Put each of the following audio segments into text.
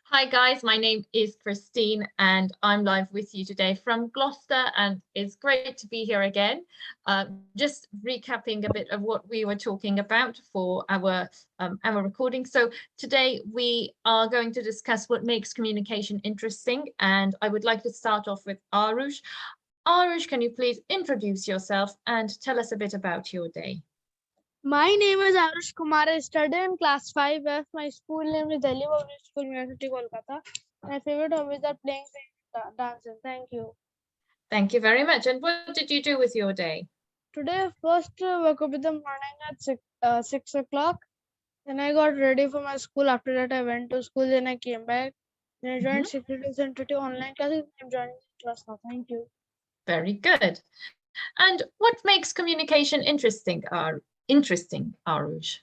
Hi guys, my name is Christine and I'm live with you today from Gloucester, and it's great to be here again. Just recapping a bit of what we were talking about for our recording. So today we are going to discuss what makes communication interesting, and I would like to start off with Arush. Arush, can you please introduce yourself and tell us a bit about your day? My name is Arush Kumar. I study in class 5F. My school name is Delhi Public School, University, Kolkata. My favorite hobbies are playing, singing, dancing. Thank you. Thank you very much. And what did you do with your day? Today, I first woke up in the morning at 6 o'clock. Then I got ready for my school. After that, I went to school. Then I came back. Then I joined Secretary Center to online classes. I'm joining class now. Thank you. Very good. And what makes communication interesting, Arush?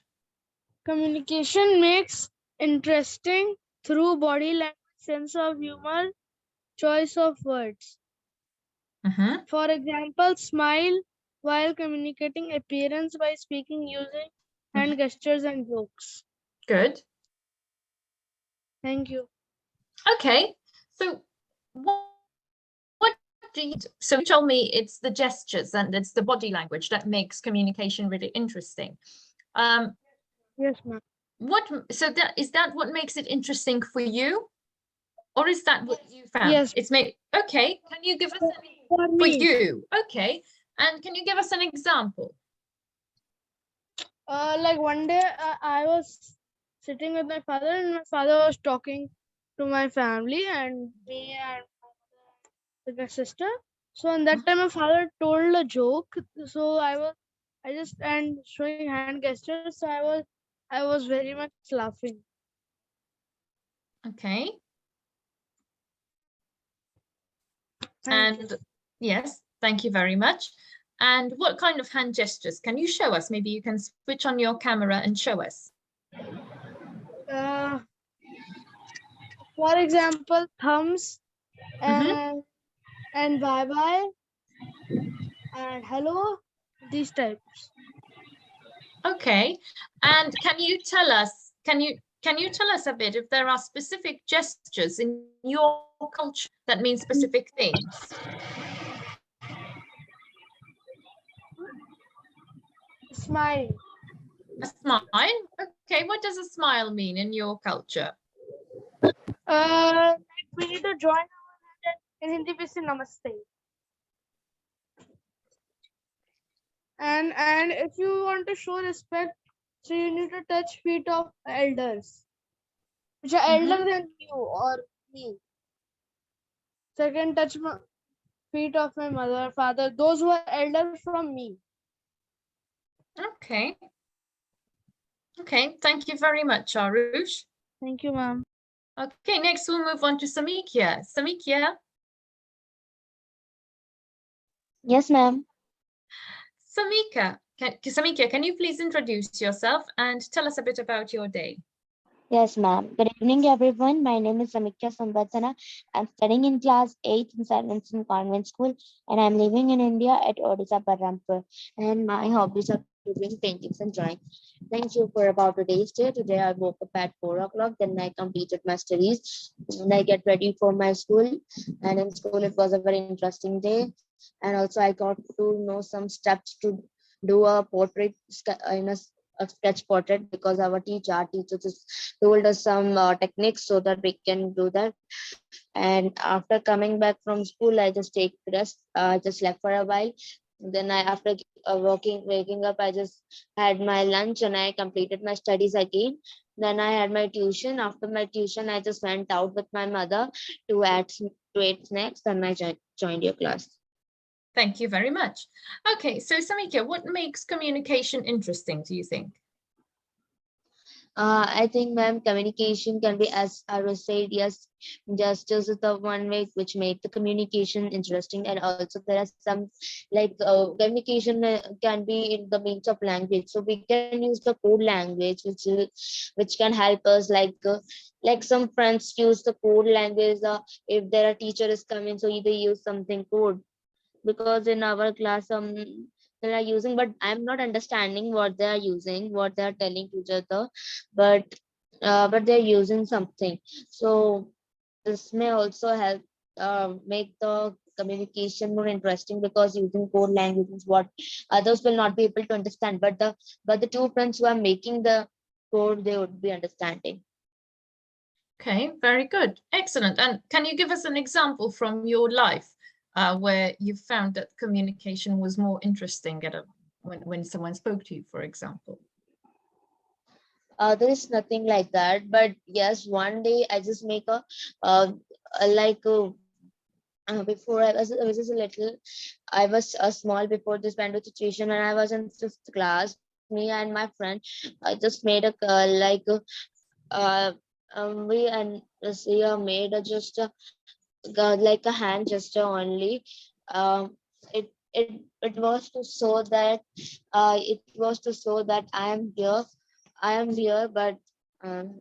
Communication makes interesting through body language, sense of humor, choice of words. For example, smile while communicating appearance by speaking using hand gestures and jokes. Good. Thank you. Okay. So what do you so you told me it's the gestures and it's the body language that makes communication really interesting. Yes, ma'am. That is that what makes it interesting for you? Or is that what you found? Yes, It's made okay. Can you give us for for me. you? Okay. And can you give us an example? Like one day I was sitting with my father and my father was talking to my family and me and with my sister. So on that time my father told a joke. So I just and showing hand gestures. So I was very much laughing. Okay. Thank you. And yes, thank you very much. And what kind of hand gestures can you show us? Maybe you can switch on your camera and show us. Uh, for example, thumbs and bye bye and hello, these types. Okay. And can you tell us a bit if there are specific gestures in your culture that mean specific things? Smile. A smile? Okay, what does a smile mean in your culture? Like we need to join our hand in Hindi we say namaste. And if you want to show respect, so you need to touch feet of elders, which are elder than you or me. Second, touch feet of my mother, father, those who are elder from me. Okay. Okay, thank you very much, Arush. Thank you, ma'am. Okay, next we'll move on to Samikia. Samikia, Yes, ma'am. Samikia, can you please introduce yourself and tell us a bit about your day? Yes, ma'am. Good evening, everyone. My name is Samikya Sambathana. I'm studying in class 8 in St. Vincent Convent School, and I'm living in India at Odisha, Berhampur. And my hobbies are doing paintings and drawing. Thank you for about today's day. Today I woke up at 4 o'clock, then I completed my studies, and I get ready for my school. And in school, it was a very interesting day. And also, I got to know some steps to do a portrait in a sketch portrait because our teacher just told us some techniques so that we can do that. And after coming back from school, I just take rest. I just slept for a while. Then I, after waking up, I just had my lunch and I completed my studies again. Then I had my tuition. After my tuition, I just went out with my mother to eat snacks. Then I joined your class. Thank you very much. Okay, so Samikia, what makes communication interesting, do you think? I think, ma'am, communication can be, as I was said, yes, just is the one way which make the communication interesting, and also there are some like communication can be in the means of language. So we can use the code language, which can help us. Like some friends use the code language. If their teacher is coming, so they use something code because in our class they are using, but I'm not understanding what they are using, what they are telling to each other. But but they're using something. So this may also help make the communication more interesting, because using code language is what others will not be able to understand, but the two friends who are making the code, they would be understanding. Okay, very good. Excellent. And can you give us an example from your life where you found that communication was more interesting when someone spoke to you, for example? There is nothing like that, but yes, one day I just make uh, like before I was just a little, I was small before this kind of situation. When I was in fifth class, me and my friend just made a uh, we and we made a just like a hand gesture only. It was to show that I am here. I am here, but I'm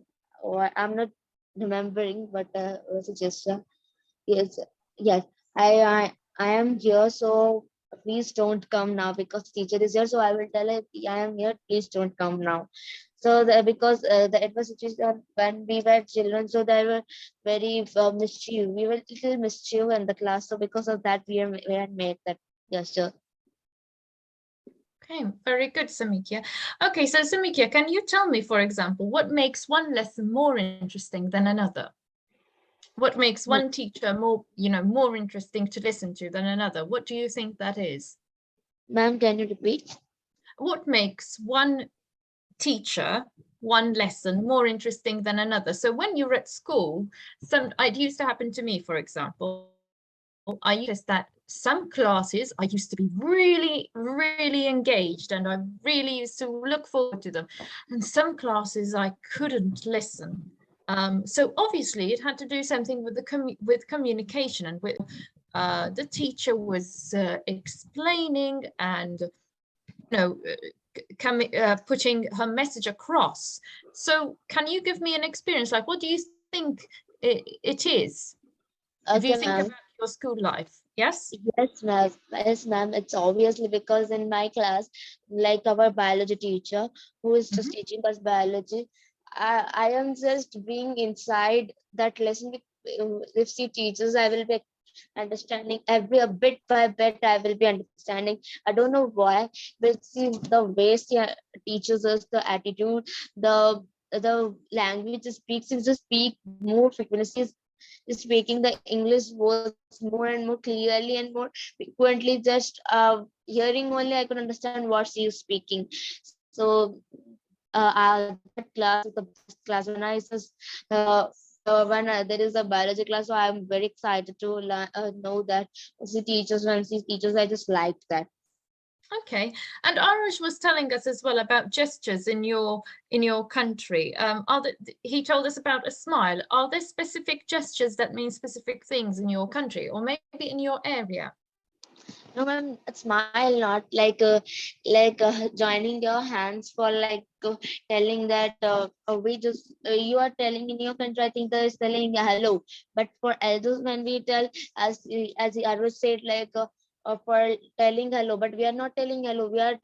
not remembering, but it was a gesture. Yes, yes. I am here, so please don't come now, because teacher is here. So I will tell her, I am here. Please don't come now. So because it was situation when we were children, so there were very mischief. We were little mischief in the class. So because of that, we had made that gesture. Okay, very good, Samikya. Okay, so Samikya, can you tell me, for example, what makes one lesson more interesting than another? What makes Ma- one teacher more interesting to listen to than another? What do you think that is? Ma'am, can you repeat? What makes one teacher, one lesson more interesting than another? So when you're at school, it used to happen to me, for example, I noticed that some classes I used to be really engaged, and I really used to look forward to them. And some classes I couldn't listen. So obviously it had to do something with with communication, and with the teacher was explaining and putting her message across. So can you give me an experience? Like, what do you think it is? If you Okay, think about ma'am. your school life, yes? Yes, ma'am. Yes, ma'am. It's obviously because in my class, like our biology teacher, who is just Mhm. teaching us biology, I am just being inside that lesson. If she teaches, I will be understanding every a bit by bit. I will be understanding. I don't know why, but see the way she teaches us, the attitude, the language she speaks, is just speak more frequently. She's speaking the English words more and more clearly and more frequently. Just hearing only, I could understand what she is speaking. So that class is the best class. When I just when there is a biology class, so I'm very excited to know that she teaches. When she teaches, I just like that. Okay. And Arush was telling us as well about gestures in your country. He told us about a smile. Are there specific gestures that mean specific things in your country, or maybe in your area? No, ma'am, a smile, not joining your hands for telling that we just you are telling in your country. I think that is telling hello, but for elders, when we tell, as Arvind said, for telling hello, but we are not telling hello. We are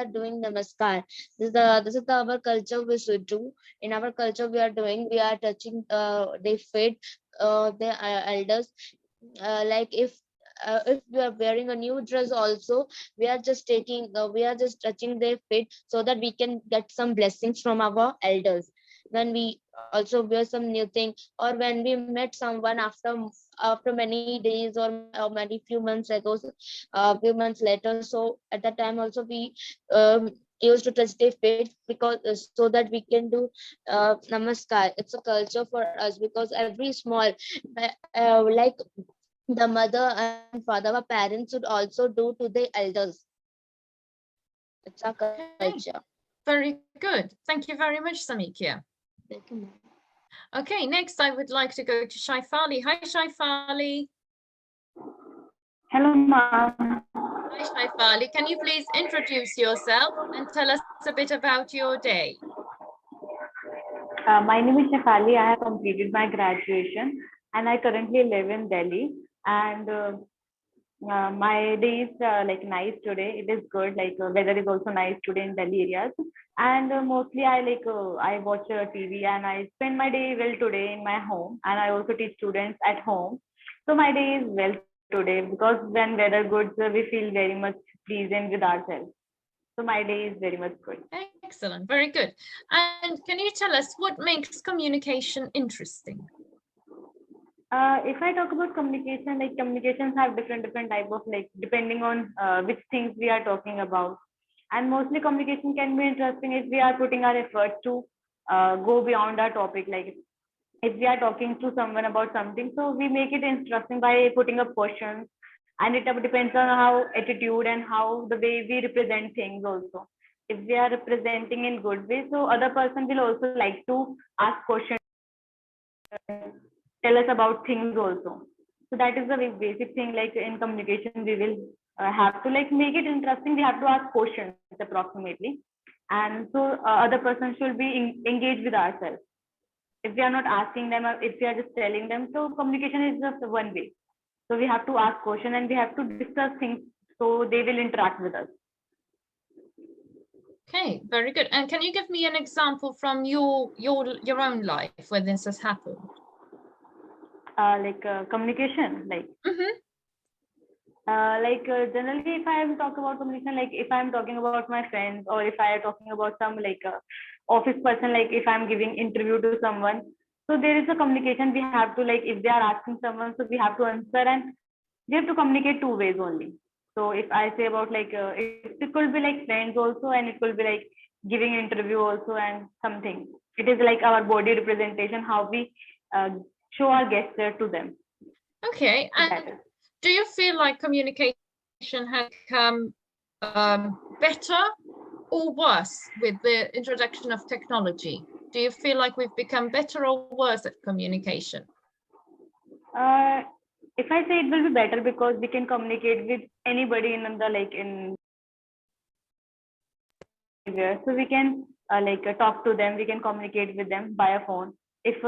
doing namaskar. This is the our culture we should do. In our culture, we are touching their feet, the elders. If we are wearing a new dress also, we are just touching their feet, so that we can get some blessings from our elders. When we also wear some new thing, or when we met someone after many days, or many few months ago, few months later, so at that time also we used to touch their feet, because so that we can do namaskar. It's a culture for us, because every small like the mother and father, our parents, should also do to the elders. It's our culture. Okay. Very good. Thank you very much, Samikya. Thank you, ma'am. Okay, next I would like to go to Shaifali. Hi, Shaifali. Hello, ma'am. Hi, Shaifali. Can you please introduce yourself and tell us a bit about your day? My name is Shefali. I have completed my graduation and I currently live in Delhi. And My day is like nice today. It is good. Like weather is also nice today in Delhi areas. And mostly I watch TV and I spend my day well today in my home. And I also teach students at home. So my day is well today because when weather good, we feel very much pleasant with ourselves. So my day is very much good. Excellent, very good. And can you tell us what makes communication interesting? If I talk about communication, like communications have different type of like depending on which things we are talking about, and mostly communication can be interesting if we are putting our efforts to go beyond our topic. Like if we are talking to someone about something, so we make it interesting by putting up questions, and it depends on how attitude and how the way we represent things also. If we are representing in good way, so other person will also like to ask questions, tell us about things also. So that is the basic thing. Like in communication, we will have to like make it interesting. We have to ask questions approximately, and so other person should be engaged with ourselves. If we are not asking them, or if we are just telling them, so communication is just one way. So we have to ask questions and we have to discuss things so they will interact with us. Okay, very good. And can you give me an example from your own life where this has happened? Communication, generally if I am talking about communication, like if I am talking about my friends or if I am talking about some office person, like if I'm giving interview to someone, so there is a communication we have to, like if they are asking someone, so we have to answer and we have to communicate two ways only. So if I say about it could be like friends also, and it could be like giving interview also, and something. It is like our body representation, how we uh, show our gesture to them. Okay, So and that is. do you feel like communication has become better or worse with the introduction of technology? Do you feel like we've become better or worse at communication? Uh, if I say it will be better because we can communicate with anybody in the in anywhere, so we can talk to them, we can communicate with them by a phone. If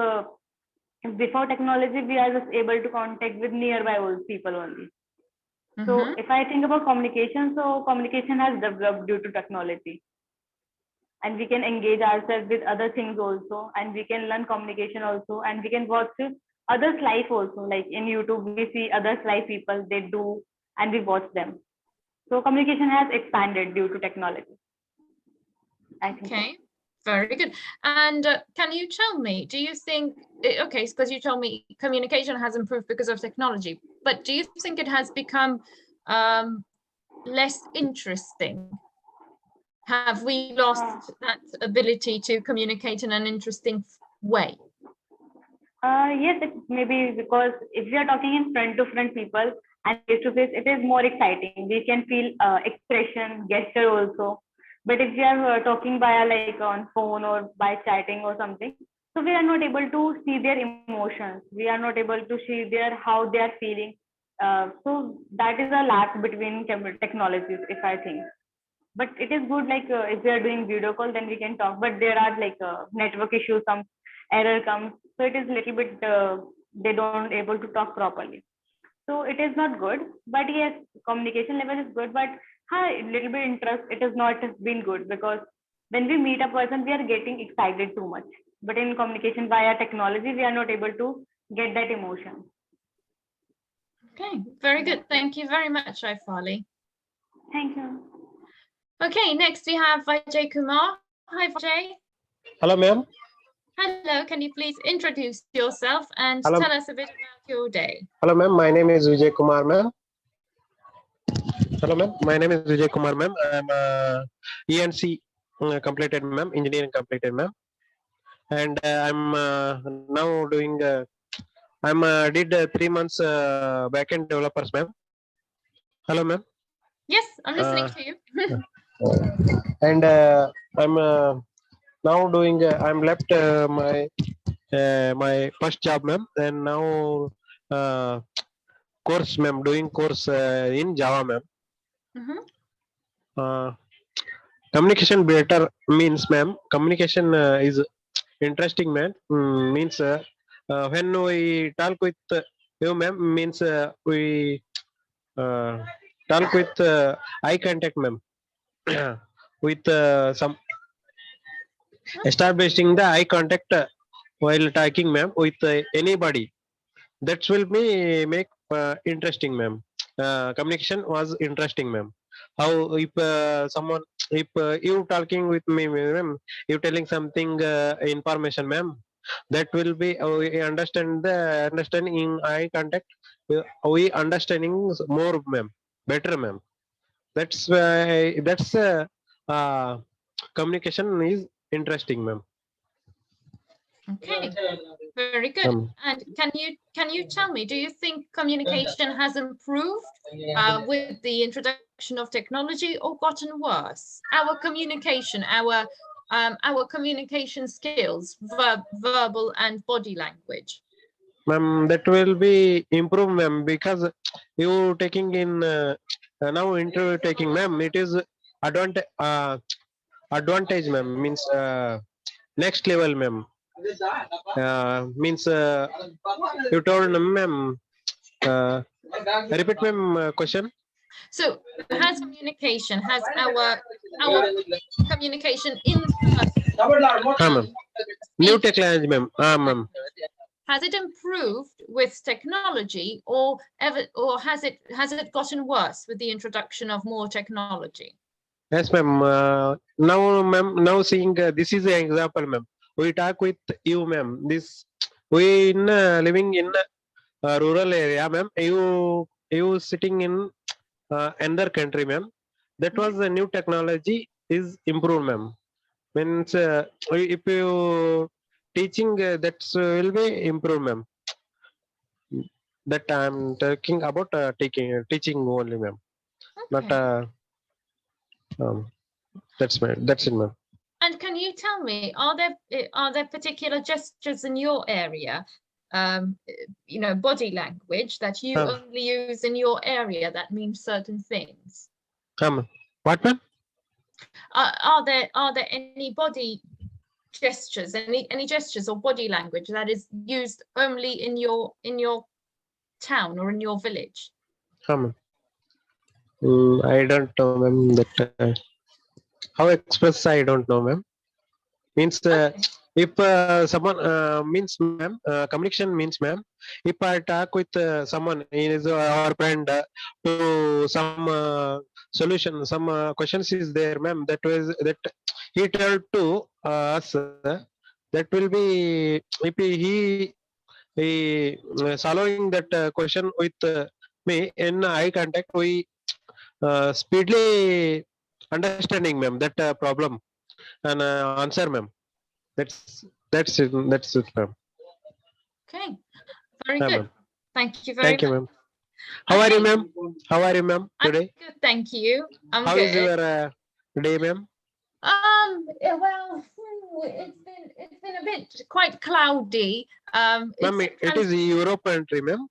before technology we are just able to contact with nearby old people only. So if I think about communication, so communication has developed due to technology, and we can engage ourselves with other things also, and we can learn communication also, and we can watch others life also. Like in YouTube we see others life people, they do, and we watch them. So communication has expanded due to technology, I think. Okay, very good. And can you tell me, do you think, okay, because you told me communication has improved because of technology, but do you think it has become less interesting? Have we lost that ability to communicate in an interesting way? Yes, it may be because if we are talking in front to front people and face to face, it is more exciting. We can feel expression, gesture also. But if we are talking via on phone or by chatting or something, so we are not able to see their emotions. We are not able to see their how they are feeling. So that is a lack between technologies, if I think. But it is good, if we are doing video call, then we can talk. But there are network issues, some error comes, so it is little bit they don't able to talk properly. So it is not good. But yes, communication level is good. But little bit interest, it has not been good because when we meet a person, we are getting excited too much. But in communication via technology, we are not able to get that emotion. Okay, very good. Thank you very much, Aifali. Thank you. Okay, next we have Vijay Kumar. Hi, Vijay. Hello, ma'am. Hello, can you please introduce yourself and Hello. tell us a bit about your day? Hello, ma'am. My name is Vijay Kumar, ma'am. Hello, ma'am. My name is Vijay Kumar, ma'am. I'm ENC completed, ma'am. Engineering completed, ma'am. And I'm now doing. I'm did 3 months backend developers, ma'am. Hello, ma'am. Yes, I'm listening to you. And I'm now doing. I'm left my first job, ma'am. And now course, ma'am. Doing course in Java, ma'am. Communication better means, ma'am, communication is interesting, man. Means when we talk with you, ma'am, means we talk with eye contact, ma'am. With some establishing the eye contact while talking, ma'am, with anybody. That will be make interesting, ma'am. Communication was interesting, ma'am. How if someone, if you talking with me, ma'am, you telling something information, ma'am, that will be we understand the understand in eye contact. We understanding more, ma'am, better, ma'am. That's why that's communication is interesting, ma'am. Okay, very good. And can you tell me, do you think communication has improved with the introduction of technology or gotten worse? Our communication, our communication skills, verbal and body language. Ma'am, that will be improved, ma'am, because you taking in now interview taking, ma'am, it is advantage, ma'am, means next level, ma'am. Means you told, ma'am, repeat, ma'am, question. So has our communication in person, Ma'am. New technology, ma'am. Ma'am. has it improved with technology, or has it gotten worse with the introduction of more technology? Yes, ma'am. Now, ma'am, now seeing this is an example, ma'am. We talk with you, ma'am. This we in living in rural area, ma'am. You sitting in another country, ma'am. That was a new technology is improved, ma'am. Means if you teaching that's will be improved, ma'am. That I'm talking about teaching only, ma'am. Not Okay. um, that's it, ma'am. And can you tell me, are there particular gestures in your area, body language that you only use in your area that means certain things? What, ma'am? Are there any body gestures, any gestures or body language that is used only in your town or in your village? I don't know, ma'am. That how express I don't know, ma'am. Means if someone means, ma'am, communication means, ma'am, if I talk with someone, he is our friend, to some solution, some questions is there, ma'am. That was that he told to us. That will be if he following that question with me in eye contact, we speedily understanding, ma'am, that problem and answer, ma'am. That's it. That's it, ma'am. Okay, very Yeah, good. ma'am. Thank you very Thank you, much. ma'am. How are you, Okay. ma'am? How are you, ma'am, I'm today? good, thank you. I'm How good. is your day, ma'am? Well, it's been a bit quite cloudy. Ma'am, it is Europe country, ma'am.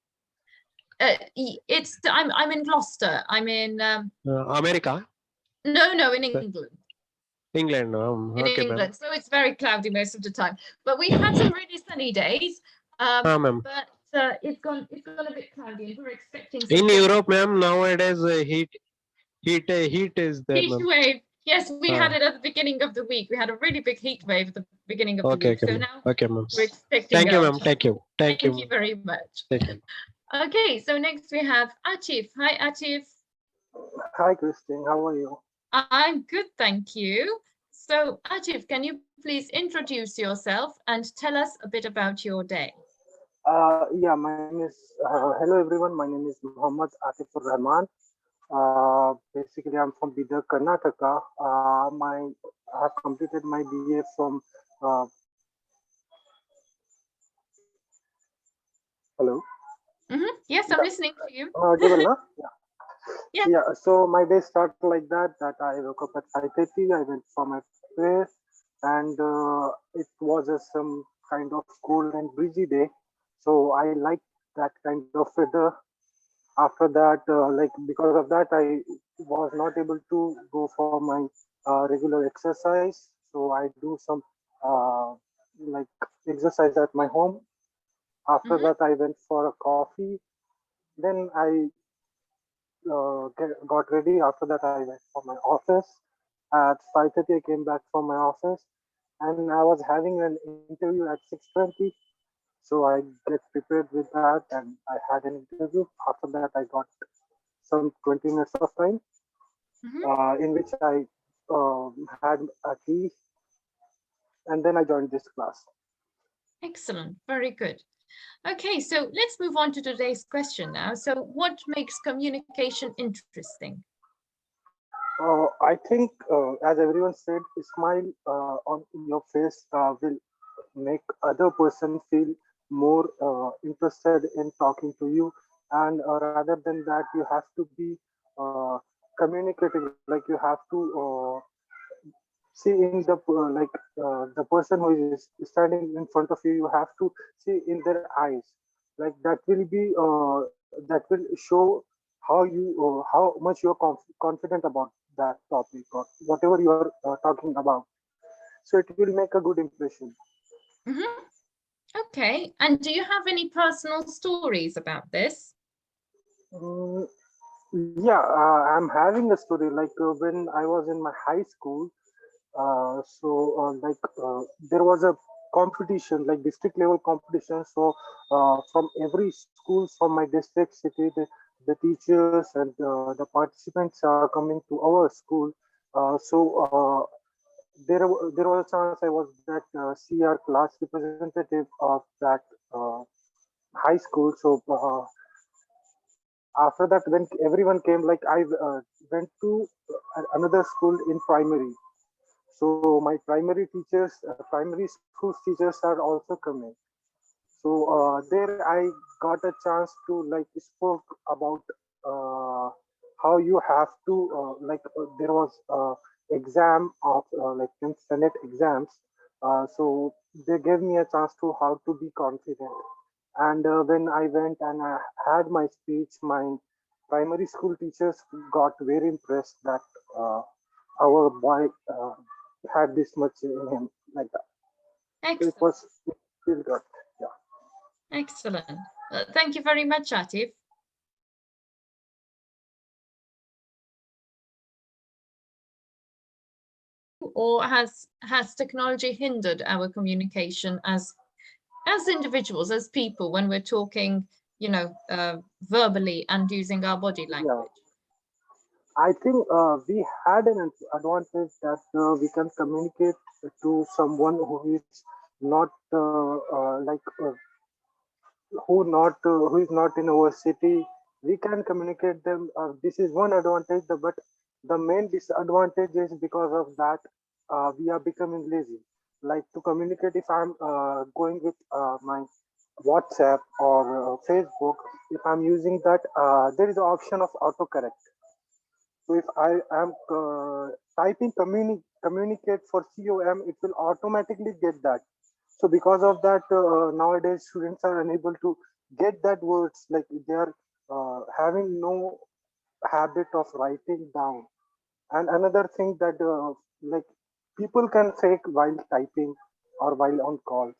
I'm in Gloucester. I'm in America. No, in England. England. In Okay, England, ma'am. so it's very cloudy most of the time. But we've had some really sunny days. Ma'am. But it's gone a bit cloudy, and we're expecting some In Europe, ma'am, nowadays heat is there, heat ma'am. wave. Yes, we had it at the beginning of the week. We had a really big heat wave at the beginning of the week. So now ma'am. we're expecting. Thank you, ma'am. Thank you. Thank you very much. Thank you. Okay, so next we have Atif. Hi, Atif. Hi, Christine. How are you? I'm good, thank you. So, Atif, can you please introduce yourself and tell us a bit about your day? Yeah, my name is, hello everyone. My name is Muhammad Atifur Rahman. Basically, I'm from Bidar, Karnataka. I have completed my BA from, hello? Yes, I'm listening to you. Audible, huh? Yeah. Yeah, so my day started like that I woke up at 5:30, I went for my prayer, and it was some kind of cold and breezy day. So I like that kind of weather. After that, like because of that, I was not able to go for my regular exercise. So I do some like exercise at my home. After that, I went for a coffee. Then I got ready. After that, I went for my office. At 5:30, I came back from my office, and I was having an interview at 6:20. So I get prepared with that, and I had an interview. After that, I got some 20 minutes of time, Mhm. in which I had a tea, and then I joined this class. Excellent, very good. Okay, so let's move on to today's question now. So what makes communication interesting? I think, as everyone said, a smile on your face will make other person feel more interested in talking to you, and rather than that, you have to be uh, communicative. Like you have to see in the the person who is standing in front of you. You have to see in their eyes. Like that will be that will show how you how much you're confident about that topic or whatever you are talking about. So it will make a good impression. Mhm. Okay, and do you have any personal stories about this? Mm, yeah, I'm having a story. Like when I was in my high school, there was a competition, like district level competition. So from every school from my district city, the teachers and the participants are coming to our school. There was a chance I was that CR class representative of that uh, high school. So after that, when everyone came, like I went to another school in primary. So my primary teachers, primary school teachers are also coming. So there I got a chance to like spoke about how you have to there was exam of like in Senate exams. So they gave me a chance to how to be confident. And when I went and I had my speech, my primary school teachers got very impressed that our boy had this much in him, like that. So Excellent, it feel good. Yeah. excellent. Thank you very much, Atif. Or has technology hindered our communication as individuals, as people, when we're talking, verbally and using our body Yeah. language? I think we had an advantage that we can communicate to someone who is not who is not in our city. We can communicate them. This is one advantage, but the main disadvantage is because of that we are becoming lazy. Like to communicate, if I'm going with my WhatsApp or Facebook, if I'm using that, there is an option of autocorrect. So if I am typing communicate for COM, it will automatically get that. So because of that, nowadays students are unable to get that words. Like they are having no habit of writing down. And another thing that like people can fake while typing or while on calls.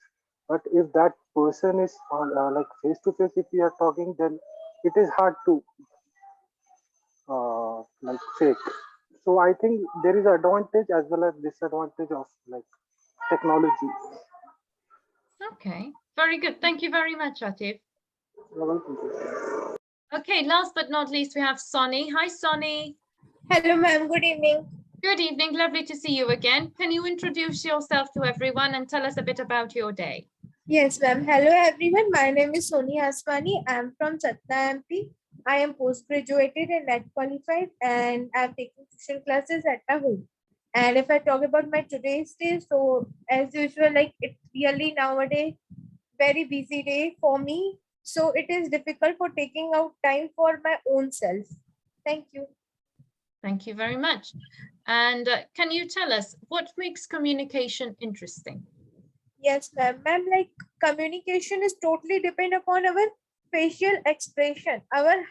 But if that person is on like face to face, if we are talking, then it is hard to like fake. So I think there is advantage as well as disadvantage of like technology. Okay, very good. Thank you very much, Atif. You're welcome. Okay, last but not least, we have Sonny. Hi, Sonny. Hello, ma'am. Good evening. Good evening. Lovely to see you again. Can you introduce yourself to everyone and tell us a bit about your day? Yes, ma'am. Hello, everyone. My name is Soni Aswani. I am from Chatna, MP. I am post-graduated and net qualified, and I'm taking tuition classes at my home. And if I talk about my today's day, so as usual, like it's really nowadays very busy day for me. So it is difficult for taking out time for my own self. Thank you. Thank you very much. And can you tell us what makes communication interesting? Yes, ma'am. Ma'am, like communication is totally depend upon our facial expression, our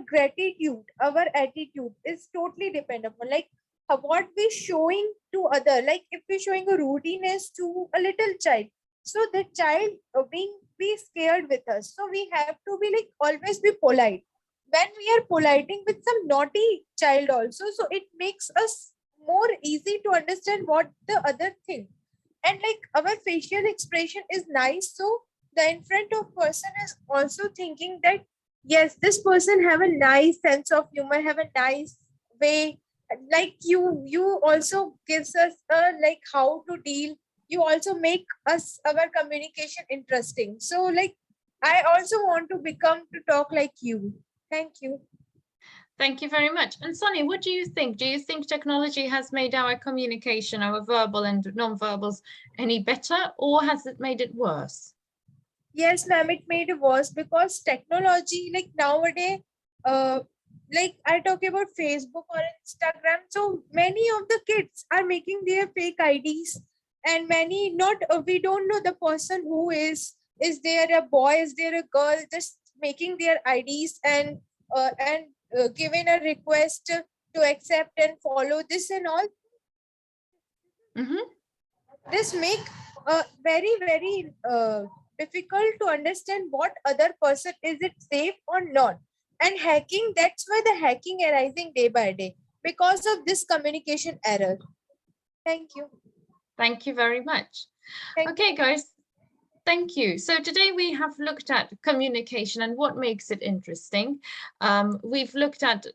gratitude, our attitude is totally depend upon like what we showing to other. Like if we're showing a rudeness to a little child, so the child being be scared with us. So we have to be like always be polite. when we are politing with some naughty child also, so it makes us more easy to understand what the other thing. And like our facial expression is nice, so the in front of person is also thinking that yes, this person have a nice sense of humor, have a nice way. Like you also gives us like how to deal. You also make us our communication interesting. So like I also want to become to talk like you. Thank you. Thank you very much. And Sonny, what do you think? Do you think technology has made our communication, our verbal and non-verbals, any better, or has it made it worse? Yes, ma'am, it made it worse because technology, like nowadays, like I talk about Facebook or Instagram, so many of the kids are making their fake IDs, and many not, we don't know the person who is there a boy, is there a girl, just making their IDs and giving a request to accept and follow this and all. Mm-hmm. This make very difficult to understand what other person, is it safe or not. And hacking, that's why the hacking arising day by day because of this communication error. Thank you. Thank you very much. Thank Okay, guys. Thank you. So today we have looked at communication and what makes it interesting. We've looked at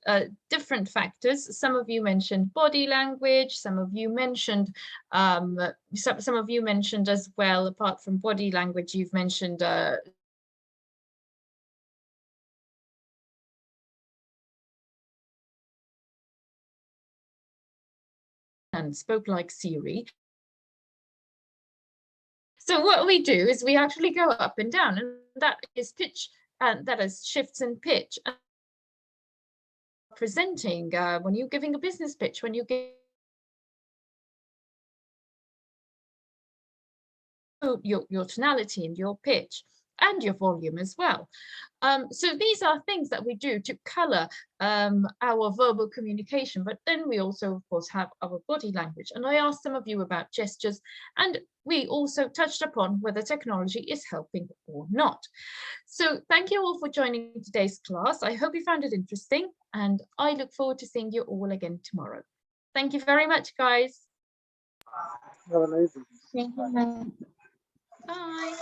different factors. Some of you mentioned body language. Some of you mentioned some of you mentioned as well. Apart from body language, you've mentioned and spoke like Siri. So what we do is we actually go up and down, and that is pitch, and that is shifts in pitch. Presenting, when you're giving a business pitch, when you give your tonality and your pitch and your volume as well. So these are things that we do to color our verbal communication, but then we also, of course, have our body language. And I asked some of you about gestures, and we also touched upon whether technology is helping or not. So thank you all for joining today's class. I hope you found it interesting, and I look forward to seeing you all again tomorrow. Thank you very much, guys. Have a nice day. Thank you, ma'am. Bye.